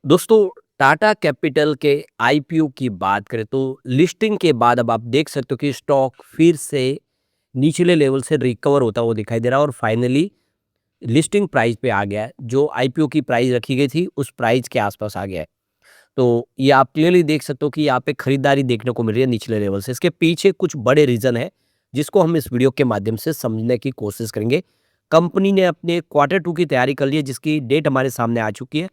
दोस्तों, टाटा कैपिटल के आईपीओ की बात करें तो लिस्टिंग के बाद अब आप देख सकते हो कि स्टॉक फिर से निचले लेवल से रिकवर होता हुआ दिखाई दे रहा है और फाइनली लिस्टिंग प्राइस पे आ गया है। जो आईपीओ की प्राइस रखी गई थी उस प्राइस के आसपास आ गया है। तो ये आप क्लियरली देख सकते हो कि यहाँ पे खरीदारी देखने को मिल रही है निचले लेवल से। इसके पीछे कुछ बड़े रीजन है जिसको हम इस वीडियो के माध्यम से समझने की कोशिश करेंगे। कंपनी ने अपने क्वार्टर टू की तैयारी कर ली है जिसकी डेट हमारे सामने आ चुकी है।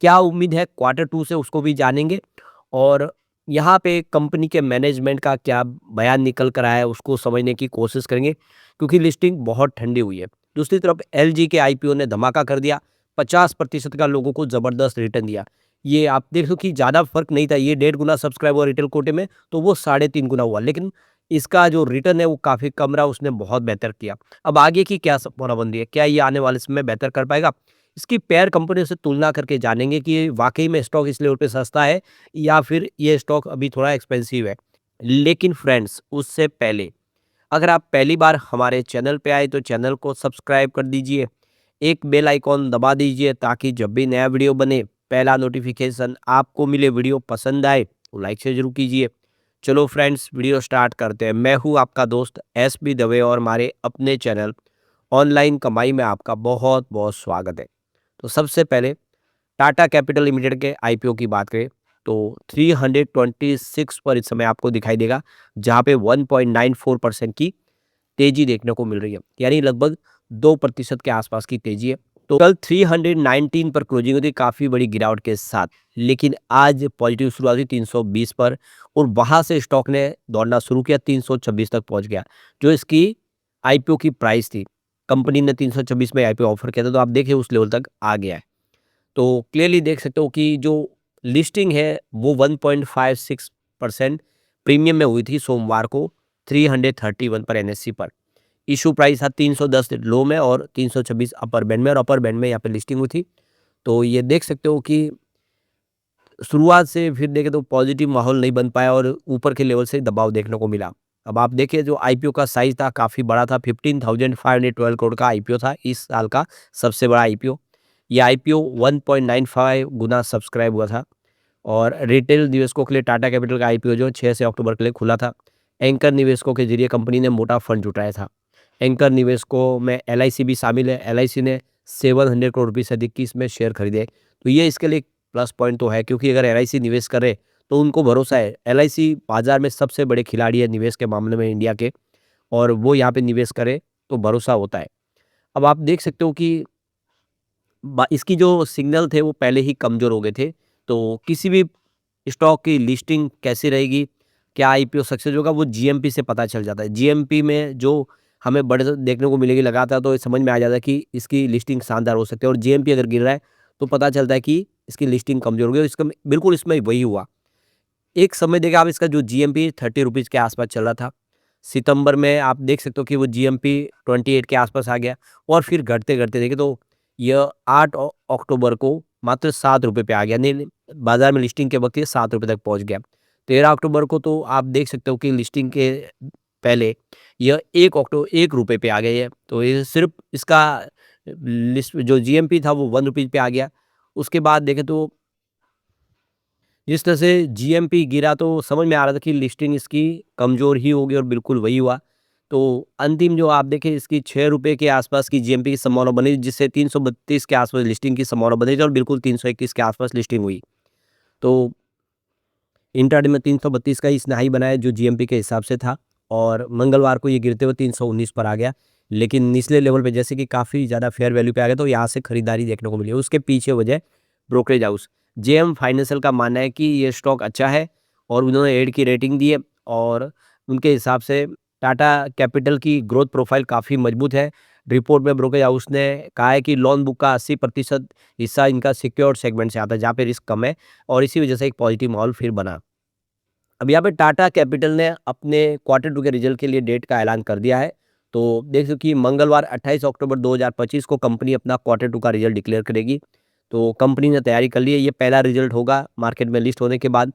क्या उम्मीद है क्वार्टर टू से उसको भी जानेंगे और यहाँ पे कंपनी के मैनेजमेंट का क्या बयान निकल कर आया है उसको समझने की कोशिश करेंगे क्योंकि लिस्टिंग बहुत ठंडी हुई है। दूसरी तरफ एलजी के आईपीओ ने धमाका कर दिया, 50% का लोगों को जबरदस्त रिटर्न दिया। ये आप देखो कि ज़्यादा फर्क नहीं था, ये 1.5 गुना सब्सक्राइब हुआ रिटेल कोटे में तो वो 3.5 गुना हुआ, लेकिन इसका जो रिटर्न है वो काफ़ी कम रहा, उसने बहुत बेहतर किया। अब आगे की क्या संभावनाबंदी है, क्या ये आने वाले समय में बेहतर कर पाएगा? इसकी पेयर कंपनियों से तुलना करके जानेंगे कि वाकई में स्टॉक इस लेवल पे सस्ता है या फिर ये स्टॉक अभी थोड़ा एक्सपेंसिव है। लेकिन फ्रेंड्स, उससे पहले अगर आप पहली बार हमारे चैनल पे आए तो चैनल को सब्सक्राइब कर दीजिए, एक बेल आइकॉन दबा दीजिए ताकि जब भी नया वीडियो बने पहला नोटिफिकेशन आपको मिले। वीडियो पसंद आए तो लाइक से जरूर कीजिए। चलो फ्रेंड्स, वीडियो स्टार्ट करते हैं। मैं हूँ आपका दोस्त एस बी दवे और हमारे अपने चैनल ऑनलाइन कमाई में आपका बहुत बहुत स्वागत है। तो सबसे पहले टाटा कैपिटल लिमिटेड के आईपीओ की बात करें तो 326 पर इस समय आपको दिखाई देगा, जहां पे 1.94% की तेजी देखने को मिल रही है, यानी लगभग 2% के आसपास की तेजी है। तो कल 319 पर क्लोजिंग हुई थी काफ़ी बड़ी गिरावट के साथ, लेकिन आज पॉजिटिव शुरुआत हुई 320 पर और वहां से स्टॉक ने दौड़ना शुरू किया, 326 तक पहुंच गया। जो इसकी आईपीओ की प्राइस थी, कंपनी ने 326 में आईपीओ ऑफर किया था, तो आप देखिए उस लेवल तक आ गया है। तो क्लियरली देख सकते हो कि जो लिस्टिंग है वो 1.56% प्रीमियम में हुई थी सोमवार को 331 पर एनएससी पर। इशू प्राइस था 310 लो में और 326 अपर बैंड में, और अपर बैंड में यहाँ पे लिस्टिंग हुई थी। तो ये देख सकते हो कि शुरुआत से फिर देखें तो पॉजिटिव माहौल नहीं बन पाया और ऊपर के लेवल से दबाव देखने को मिला। अब आप देखिए जो आईपीओ का साइज था काफ़ी बड़ा था, 15,512 करोड़ का आईपीओ था इस साल का सबसे बड़ा आईपीओ। ये आईपीओ 1.95 गुना सब्सक्राइब हुआ था और रिटेल निवेशकों के लिए टाटा कैपिटल का आईपीओ जो 6 से अक्टूबर के लिए खुला था। एंकर निवेशकों के जरिए कंपनी ने मोटा फंड जुटाया था। एंकर निवेशकों में एलआईसी भी शामिल है। एलआईसी ने 700 करोड़ रुपये से अधिक की इसमें शेयर खरीदे। तो ये इसके लिए प्लस पॉइंट तो है क्योंकि अगर एलआईसी निवेश करे तो उनको भरोसा है। एलआईसी बाजार में सबसे बड़े खिलाड़ी है निवेश के मामले में इंडिया के, और वो यहाँ पे निवेश करे तो भरोसा होता है। अब आप देख सकते हो कि इसकी जो सिग्नल थे वो पहले ही कमज़ोर हो गए थे। तो किसी भी स्टॉक की लिस्टिंग कैसी रहेगी, क्या आईपीओ सक्सेस होगा, वो जीएमपी से पता चल जाता है। जीएमपी में जो हमें बढ़त देखने को मिलेगी लगातार, तो ये समझ में आ जाता है कि इसकी लिस्टिंग शानदार हो सकती है, और जीएमपी अगर गिर रहा है तो पता चलता है कि इसकी लिस्टिंग कमज़ोर हो गई। और इसका बिल्कुल इसमें वही हुआ। एक समय देखिए आप, इसका जो जीएमपी 30 रुपीज़ के आसपास चल रहा था। सितंबर में आप देख सकते हो कि वो जीएमपी 28 के आसपास आ गया और फिर घटते-घटते देखिए तो यह 8 अक्टूबर को मात्र 7 रुपए पे आ गया। नहीं, नहीं, बाज़ार में लिस्टिंग के वक़्त ये 7 रुपए तक पहुँच गया। 13 अक्टूबर को तो आप देख सकते हो कि लिस्टिंग के पहले यह 1 रुपए पे आ गई है। तो ये सिर्फ़ इसका लिस्ट जो जीएमपी था वो 1 रुपीज़ पे आ गया। उसके बाद देखें तो जिस तरह से जीएमपी गिरा तो समझ में आ रहा था कि लिस्टिंग इसकी कमज़ोर ही होगी, और बिल्कुल वही हुआ। तो अंतिम जो आप देखें इसकी 6 रुपए के आसपास की जीएमपी की संभावना बनी, जिससे 332 के आसपास लिस्टिंग की संभावना बनी थी और बिल्कुल 321 के आसपास लिस्टिंग हुई। तो इंट्राडे में 332 का ही इसने हाई बनाया जो जीएमपी के हिसाब से था, और मंगलवार को ये गिरते हुए 319 पर आ गया। लेकिन निचले लेवल पे जैसे कि काफ़ी ज़्यादा फेयर वैल्यू पे आ गया तो यहाँ से खरीदारी देखने को मिली। उसके पीछे वजह ब्रोकरेज हाउस जेएम फाइनेंशियल का मानना है कि ये स्टॉक अच्छा है और उन्होंने एड की रेटिंग दी है, और उनके हिसाब से टाटा कैपिटल की ग्रोथ प्रोफाइल काफ़ी मजबूत है। रिपोर्ट में ब्रोकरेज हाउस ने कहा है कि लोन बुक का 80% हिस्सा इनका सिक्योर्ड सेगमेंट से आता है जहाँ पे रिस्क कम है, और इसी वजह से एक पॉजिटिव माहौल फिर बना। अब यहाँ पे टाटा कैपिटल ने अपने क्वार्टर टू के रिजल्ट के लिए डेट का ऐलान कर दिया है। तो देख सकते हो कि मंगलवार 28 अक्टूबर 2025 को कंपनी अपना क्वार्टर टू का रिजल्ट डिक्लेयर करेगी। तो कंपनी ने तैयारी कर ली है, ये पहला रिजल्ट होगा मार्केट में लिस्ट होने के बाद।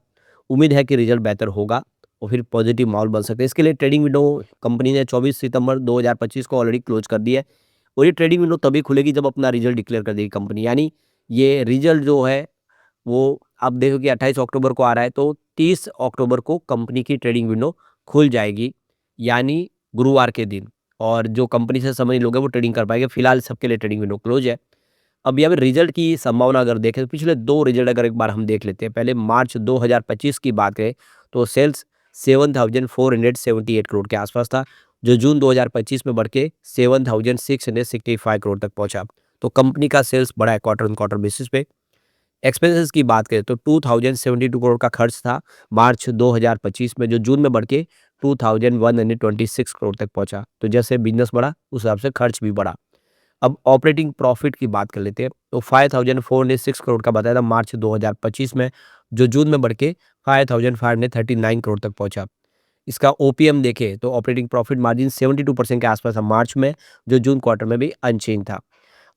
उम्मीद है कि रिजल्ट बेहतर होगा और फिर पॉजिटिव माहौल बन सकता है। इसके लिए ट्रेडिंग विंडो कंपनी ने 24 सितंबर 2025 को ऑलरेडी क्लोज कर दी है, और ये ट्रेडिंग विंडो तभी खुलेगी जब अपना रिजल्ट डिक्लेयर कर देगी कंपनी। यानी ये रिजल्ट जो है वो आप देखो कि 28 अक्टूबर को आ रहा है, तो 30 अक्टूबर को कंपनी की ट्रेडिंग विंडो खुल जाएगी, यानी गुरुवार के दिन। और जो कंपनी से संबंधित लोग हैं वो ट्रेडिंग कर पाएंगे। फिलहाल सबके लिए ट्रेडिंग विंडो क्लोज है। अब यहाँ पे रिजल्ट की संभावना अगर देखें तो पिछले 2 रिजल्ट अगर एक बार हम देख लेते हैं। पहले मार्च 2025 की बात करें तो सेल्स 7478 करोड़ के आसपास था, जो जून 2025 में बढ़ के 7665 करोड़ तक पहुंचा। तो कंपनी का सेल्स बढ़ा है क्वार्टर ऑन क्वार्टर बेसिस पे। एक्सपेंसेस की बात करें तो 2072 करोड़ का खर्च था मार्च 2025 में, जो जून में बढ़ के 2126 करोड़ तक पहुंचा। तो जैसे बिजनेस बढ़ा उस हिसाब से खर्च भी बढ़ा। अब ऑपरेटिंग प्रॉफिट की बात कर लेते हैं तो 5406 करोड़ का बताया था मार्च 2025 में, जो जून में बढ़ के 5539 करोड़ तक पहुंचा। इसका ओपीएम देखें तो ऑपरेटिंग प्रॉफिट मार्जिन 72% के आसपास था मार्च में, जो जून क्वार्टर में भी अनचेंज था।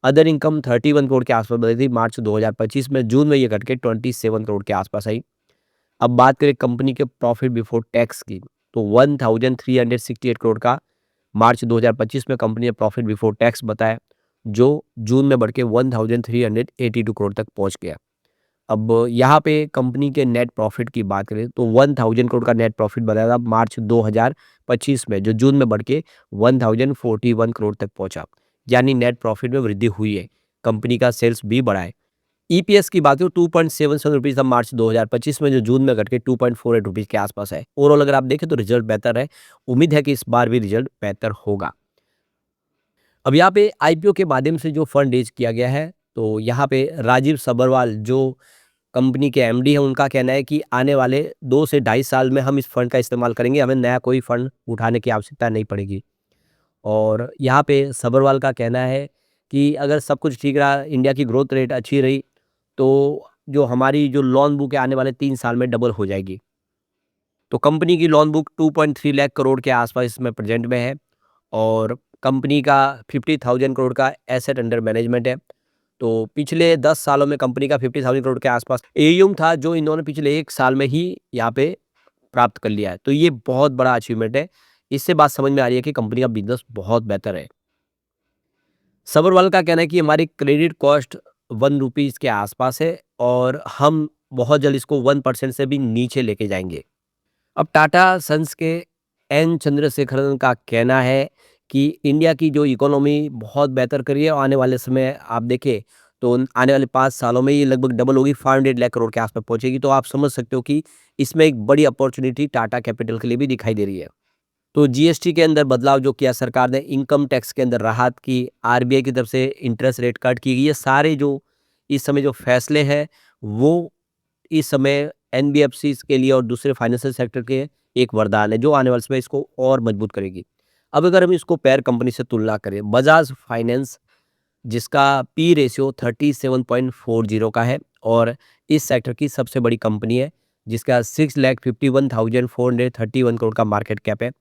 अदर इनकम 31 करोड़ के आसपास बताई थी मार्च 2025 में, जून में ये घट के 27 करोड़ के आसपास आई। अब बात करें कंपनी के प्रॉफिट बिफोर टैक्स की तो 1368 करोड़ का मार्च 2025 में कंपनी ने प्रॉफिट बिफोर टैक्स बताया, जो जून में बढ़ के 1382 करोड़ तक पहुंच गया। अब यहाँ पे कंपनी के नेट प्रॉफिट की बात करें तो 1000 करोड़ का नेट प्रॉफिट बताया था मार्च 2025 में, जो जून में बढ़ के 1041 करोड़ तक पहुंचा। यानी नेट प्रॉफिट में वृद्धि हुई है, कंपनी का सेल्स भी बढ़ा है। ईपीएस की बात करें 2.77 रुपीज़ था मार्च 2025 में, जो जून में घट के 2.48 रुपीज़ के आसपास है। ओवरऑल अगर आप देखें तो रिजल्ट बेहतर है। उम्मीद है कि इस बार भी रिजल्ट बेहतर होगा। अब यहाँ पे आईपीओ के माध्यम से जो फंड रेज किया गया है, तो यहाँ पे राजीव सब्बरवाल जो कंपनी के एमडी हैं, उनका कहना है कि आने वाले 2 से ढाई साल में हम इस फंड का इस्तेमाल करेंगे, हमें नया कोई फंड उठाने की आवश्यकता नहीं पड़ेगी। और यहाँ पे सब्बरवाल का कहना है कि अगर सब कुछ ठीक रहा, इंडिया की ग्रोथ रेट अच्छी रही, तो जो हमारी जो लोन बुक है आने वाले 3 साल में डबल हो जाएगी। तो कंपनी की लोन बुक 2.3 लाख करोड़ के आसपास इसमें प्रेजेंट में है, और कंपनी का 50,000 करोड़ का एसेट अंडर मैनेजमेंट है। तो पिछले 10 सालों में कंपनी का 50,000 करोड़ के आसपास एयूम था, जो इन्होंने पिछले 1 साल में ही यहाँ पे प्राप्त कर लिया है। तो ये बहुत बड़ा अचीवमेंट है। इससे बात समझ में आ रही है कि कंपनी का बिज़नेस बहुत बेहतर है। सब्बरवाल का कहना है कि हमारी क्रेडिट कॉस्ट 1 रुपीज़ के आसपास है, और हम बहुत जल्द इसको 1% से भी नीचे लेके जाएँगे। अब टाटा सन्स के एन चंद्रशेखरन का कहना है कि इंडिया की जो इकोनॉमी बहुत बेहतर करी है, और आने वाले समय आप देखें तो आने वाले 5 सालों में ये लगभग डबल होगी, 500 लाख करोड़ के आसपास पहुंचेगी। तो आप समझ सकते हो कि इसमें एक बड़ी अपॉर्चुनिटी टाटा कैपिटल के लिए भी दिखाई दे रही है। तो जीएसटी के अंदर बदलाव जो किया सरकार ने, इनकम टैक्स के अंदर राहत की, आरबीआई की तरफ से इंटरेस्ट रेट कट की गई, ये सारे जो इस समय जो फैसले हैं वो इस समय एनबीएफसीज़ के लिए और दूसरे फाइनेंशियल सेक्टर के एक वरदान है, जो आने वाले समय इसको और मजबूत करेगी। अब अगर हम इसको पेयर कंपनी से तुलना करें, बजाज फाइनेंस जिसका पी रेशियो 37.40 का है, और इस सेक्टर की सबसे बड़ी कंपनी है, जिसका 6,51,431 करोड़ का मार्केट कैप है।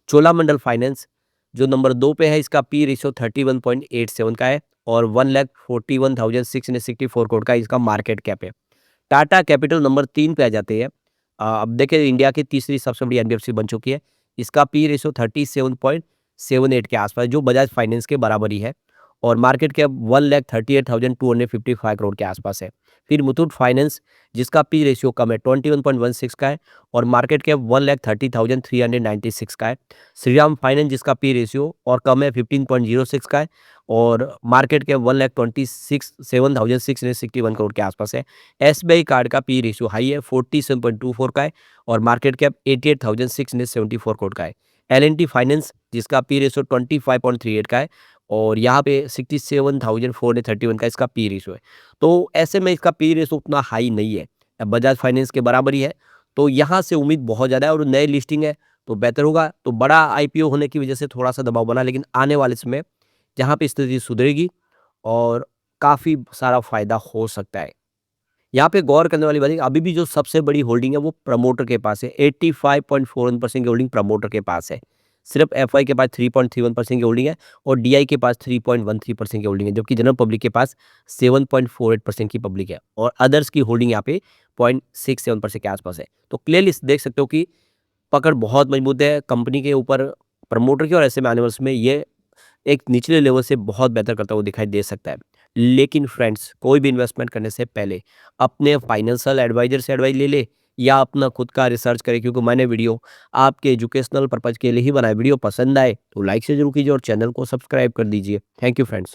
चोलामंडल फाइनेंस जो नंबर 2 पे है, इसका पी रेशियो 31.87 का है, और 1,41,664 करोड़ का इसका मार्केट कैप है। टाटा कैपिटल नंबर 3 पे आ जाते हैं। अब देखिए इंडिया की तीसरी सबसे बड़ी एनबीएफसी बन चुकी है। इसका पी रेशियो 37.78 के आसपास, जो बजाज फाइनेंस के बराबर ही है, और मार्केट कैप 1,38,255 करोड़ के आसपास है। फिर मुथूट फाइनेंस जिसका पी रेशियो कम है, 21.16 का है, और मार्केट कैप 1,30,396 का है। श्रीराम फाइनेंस जिसका पी रेशियो और कम है, 15.06 का है, और मार्केट कैप 1,27,661 करोड़ के आसपास है। एसबीआई कार्ड का पी रेशियो हाई है, 47.24 का है, और मार्केट कैप 88,674 करोड़ का है। एल&टी फाइनेंस जिसका पी रेशियो 25.38 का है, और यहाँ पे 67,431 का इसका पी रेशियो है। तो ऐसे में इसका पी रेशियो उतना हाई नहीं है, बजाज फाइनेंस के बराबर ही है। तो यहाँ से उम्मीद बहुत ज़्यादा है, और नई लिस्टिंग है तो बेहतर होगा। तो बड़ा आईपीओ होने की वजह से थोड़ा सा दबाव बना, लेकिन आने वाले समय जहाँ पे स्थिति सुधरेगी और काफ़ी सारा फायदा हो सकता है। यहाँ पे गौर करने वाली बात है कि अभी भी जो सबसे बड़ी होल्डिंग है वो प्रमोटर के पास है। 85.41% की होल्डिंग प्रमोटर के पास है। सिर्फ एफआई के पास 3.31% की होल्डिंग है, और डीआई के पास 3.13% की होल्डिंग है, जबकि जनरल पब्लिक के पास 7.48% की पब्लिक है, और अदर्स की होल्डिंग यहाँ पे 0.67% के आसपास है। तो क्लियरली देख सकते हो कि पकड़ बहुत मजबूत है कंपनी के ऊपर प्रमोटर की, और ऐसे में आने वाले समय ये एक निचले लेवल से बहुत बेहतर करता हुआ दिखाई दे सकता है। लेकिन फ्रेंड्स कोई भी इन्वेस्टमेंट करने से पहले अपने फाइनेंशियल एडवाइजर से एडवाइस ले ले या अपना खुद का रिसर्च करें, क्योंकि मैंने वीडियो आपके एजुकेशनल पर्पज के लिए ही बनाया। वीडियो पसंद आए तो लाइक से जरूर कीजिए और चैनल को सब्सक्राइब कर दीजिए। Thank you friends.